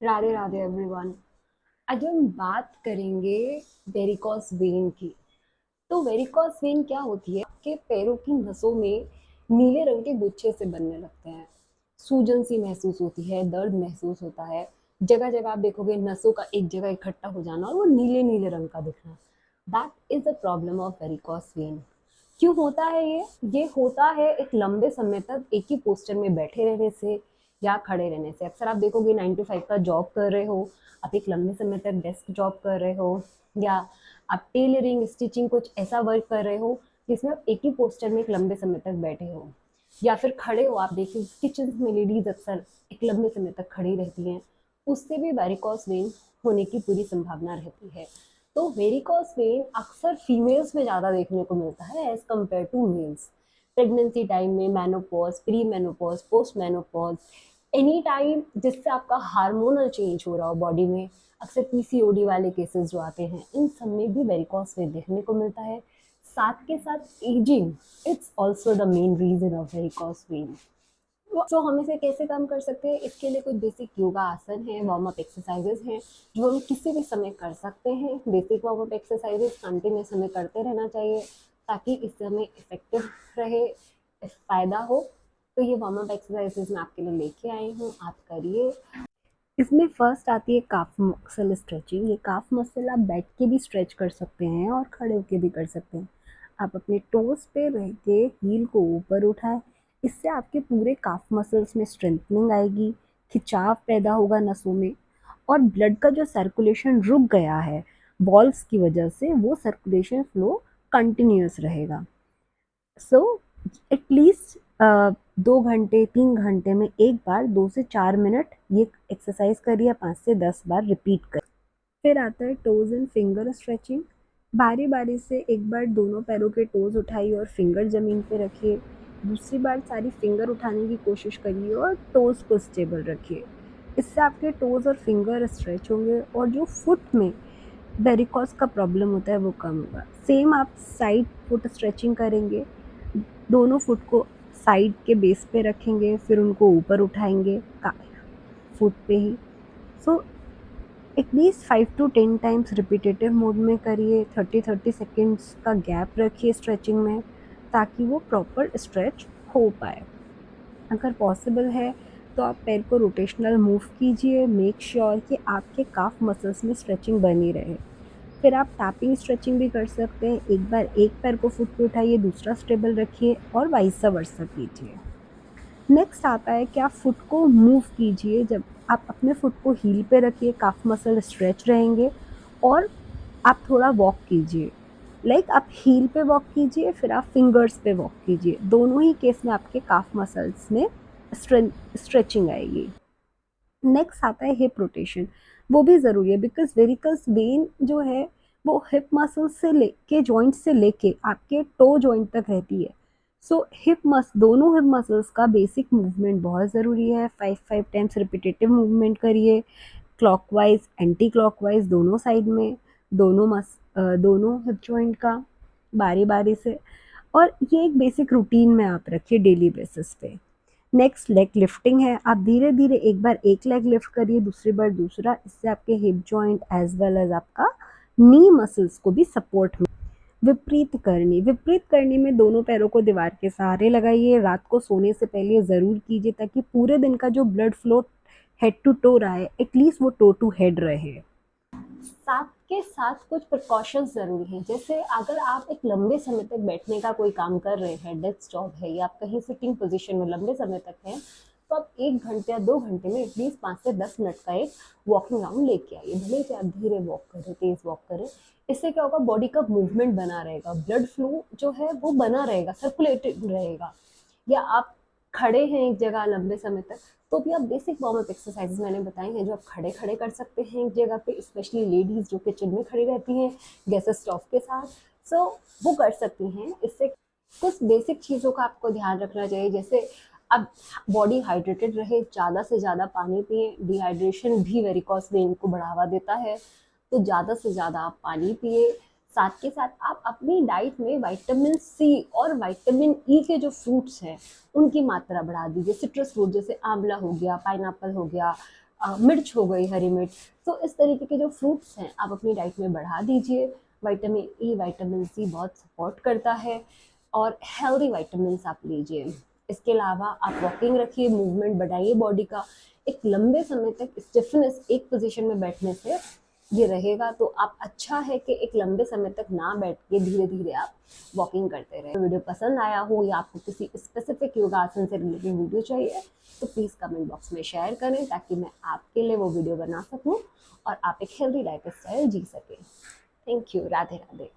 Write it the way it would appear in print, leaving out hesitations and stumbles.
Radhe Radhe everyone. आज हम बात करेंगे वेरिकॉस वेन की। तो वेरिकॉस वेन क्या होती है कि पैरों की नसों में नीले रंग के गुच्छे से बनने लगते हैं। सूजन सी महसूस होती है, दर्द महसूस होता है। जगह जगह आप देखोगे नसों का एक जगह इकट्ठा हो जाना और वो नीले नीले रंग का दिखना। That is the problem of varicose vein. क्यों होता है ये होता है एक लंबे समय तक एक ही पोस्चर में बैठे रहने से या खड़े रहने से। अक्सर आप देखोगे 9 to 5 का जॉब कर रहे हो, आप एक लंबे समय तक डेस्क जॉब कर रहे हो, या आप टेलरिंग स्टिचिंग कुछ ऐसा वर्क कर रहे हो जिसमें आप एक ही पोस्चर में एक लंबे समय तक बैठे हो, या फिर खड़े हो। आप देखिए किचन में लेडीज अक्सर एक लंबे समय तक खड़ी रहती हैं, उससे भी वेरिकॉस वेन होने की पूरी संभावना रहती है। तो वेरिकॉस वेन अक्सर फीमेल्स में ज़्यादा देखने को मिलता है as compare to males. Pregnancy time में, menopause, pre menopause, post menopause, any time जिससे आपका हार्मोनल चेंज हो रहा हो बॉडी में, अक्सर पीसीओडी वाले केसेस जो आते हैं इन सब में भी वेरिकॉस वेन देखने को मिलता है। साथ के साथ ageing, it's also the main reason of varicose vein. तो हम इसे कैसे कम कर सकते हैं? इसके लिए कुछ बेसिक योगा आसन है, वार्म अप एक्सरसाइजेस हैं जो हम किसी भी समय कर सकते हैं। Basic warm up exercises continuous हमें करते रहना चाहिए ताकि इससे हमें इफेक्टिव रहे, फ़ायदा हो। तो ये वार्म अप एक्सरसाइजेस मैं आपके लिए लेके आई हूँ, आप करिए। इसमें फर्स्ट आती है काफ मसल स्ट्रेचिंग। ये काफ मसल आप बैठ के भी स्ट्रेच कर सकते हैं और खड़े होके भी कर सकते हैं। आप अपने टोस पे रह के हील को ऊपर उठाएं। इससे आपके पूरे काफ मसल्स में स्ट्रेंथनिंग आएगी, खिंचाव पैदा होगा नसों में, और ब्लड का जो सर्कुलेशन रुक गया है बॉल्स की वजह से, वो सर्कुलेशन फ्लो कंटिन्यूस रहेगा। सो एटलीस्ट 2 घंटे 3 घंटे में एक बार 2 से 4 मिनट ये एक्सरसाइज करिए, 5 से 10 बार रिपीट कर। फिर आता है टोज एंड फिंगर स्ट्रेचिंग। बारी बारी से एक बार दोनों पैरों के टोज उठाइए और फिंगर ज़मीन पे रखिए। दूसरी बार सारी फिंगर उठाने की कोशिश करिए और टोज को स्टेबल रखिए। इससे आपके टोज और फिंगर स्ट्रेच होंगे और जो फुट में वेरिकॉज का प्रॉब्लम होता है वो कम होगा। सेम आप साइड फुट स्ट्रेचिंग करेंगे, दोनों फुट को साइड के बेस पे रखेंगे, फिर उनको ऊपर उठाएंगे फुट पे ही। So at least 5 to 10 times repetitive mode में करिए। 30-30 सेकेंड्स का गैप रखिए स्ट्रेचिंग में ताकि वो प्रॉपर स्ट्रेच हो पाए। अगर पॉसिबल है तो आप पैर को रोटेशनल मूव कीजिए। मेक श्योर कि आपके काफ मसल्स में स्ट्रेचिंग बनी रहे। फिर आप टैपिंग स्ट्रेचिंग भी कर सकते हैं। एक बार एक पैर को फुट पे उठाइए, दूसरा स्टेबल रखिए और वाइस वर्सा कीजिए। नेक्स्ट आता है कि आप फुट को मूव कीजिए। जब आप अपने फुट को हील पे रखिए, काफ मसल स्ट्रेच रहेंगे, और आप थोड़ा वॉक कीजिए। लाइक आप हील पे वॉक कीजिए, फिर आप फिंगर्स पे वॉक कीजिए। दोनों ही केस में आपके काफ मसल्स में स्ट्रेचिंग आएगी। नेक्स्ट आता है हिप रोटेशन। वो भी ज़रूरी है बिकॉज वेरिकल्स वेन जो है वो हिप मसल से लेके जॉइंट से लेके आपके टो जॉइंट तक रहती है। सो दोनों हिप मसल्स का बेसिक मूवमेंट बहुत ज़रूरी है। 5 टाइम्स रिपीटेटिव मूवमेंट करिए, क्लॉकवाइज एंटी क्लॉकवाइज दोनों साइड में, दोनों हिप जॉइंट का बारी बारी से। और ये एक बेसिक रूटीन में आप रखिए डेली बेसिस पे। नेक्स्ट लेग लिफ्टिंग है। आप धीरे धीरे एक बार एक लेग लिफ्ट करिए, दूसरी बार दूसरा। इससे आपके hip joint as well as आपका नी मसल्स को भी सपोर्ट मिले। विपरीत करनी में दोनों पैरों को दीवार के सहारे लगाइए। रात को सोने से पहले ज़रूर कीजिए ताकि पूरे दिन का जो blood flow head to toe रहा है एटलीस्ट वो टो टू हेड रहे। साथ के साथ कुछ प्रिकॉशंस ज़रूरी हैं। जैसे अगर आप एक लंबे समय तक बैठने का कोई काम कर रहे हैं, डेस्क जॉब है, या आप कहीं सिटिंग पोजीशन में लंबे समय तक हैं, तो आप 1 घंटे या 2 घंटे में एटलीस्ट 5 से 10 मिनट का एक वॉकिंग राउंड लेके आइए। भले ही आप धीरे वॉक करें, तेज वॉक करें। इससे क्या होगा, बॉडी का मूवमेंट बना रहेगा, ब्लड फ्लो जो है वो बना रहेगा, सर्कुलेटेड रहेगा। या आप खड़े हैं एक जगह लंबे समय तक, तो भी आप बेसिक वार्म अप एक्सरसाइजेज मैंने बताई हैं जो आप खड़े खड़े कर सकते हैं एक जगह पे, स्पेशली लेडीज जो किचन में खड़ी रहती हैं गैस स्टोव के साथ। सो वो कर सकती हैं। इससे कुछ बेसिक चीज़ों का आपको ध्यान रखना चाहिए, जैसे अब बॉडी हाइड्रेटेड रहे, ज़्यादा से ज़्यादा पानी पिए। डिहाइड्रेशन भी वेरिकॉस वेन को बढ़ावा देता है, तो ज़्यादा से ज़्यादा आप पानी पिए। साथ के साथ आप अपनी डाइट में विटामिन सी और विटामिन ई के जो फ्रूट्स हैं उनकी मात्रा बढ़ा दीजिए। सिट्रस फ्रूट जैसे आंवला हो गया, पाइनएप्पल हो गया, मिर्च हो गई, हरी मिर्च। तो इस तरीके के जो फ्रूट्स हैं आप अपनी डाइट में बढ़ा दीजिए। विटामिन ई, विटामिन सी बहुत सपोर्ट करता है, और हेल्दी विटामिन्स आप लीजिए। इसके अलावा आप वॉकिंग रखिए, मूवमेंट बढ़ाइए बॉडी का। एक लंबे समय तक स्टिफनेस एक पोजीशन में बैठने से ये रहेगा, तो आप अच्छा है कि एक लंबे समय तक ना बैठ के धीरे धीरे आप वॉकिंग करते रहे। वीडियो पसंद आया हो या आपको किसी स्पेसिफिक योगासन से रिलेटेड वीडियो चाहिए तो प्लीज़ कमेंट बॉक्स में शेयर करें, ताकि मैं आपके लिए वो वीडियो बना सकूं और आप एक हेल्दी लाइफ स्टाइल जी सकें। Thank you. राधे राधे।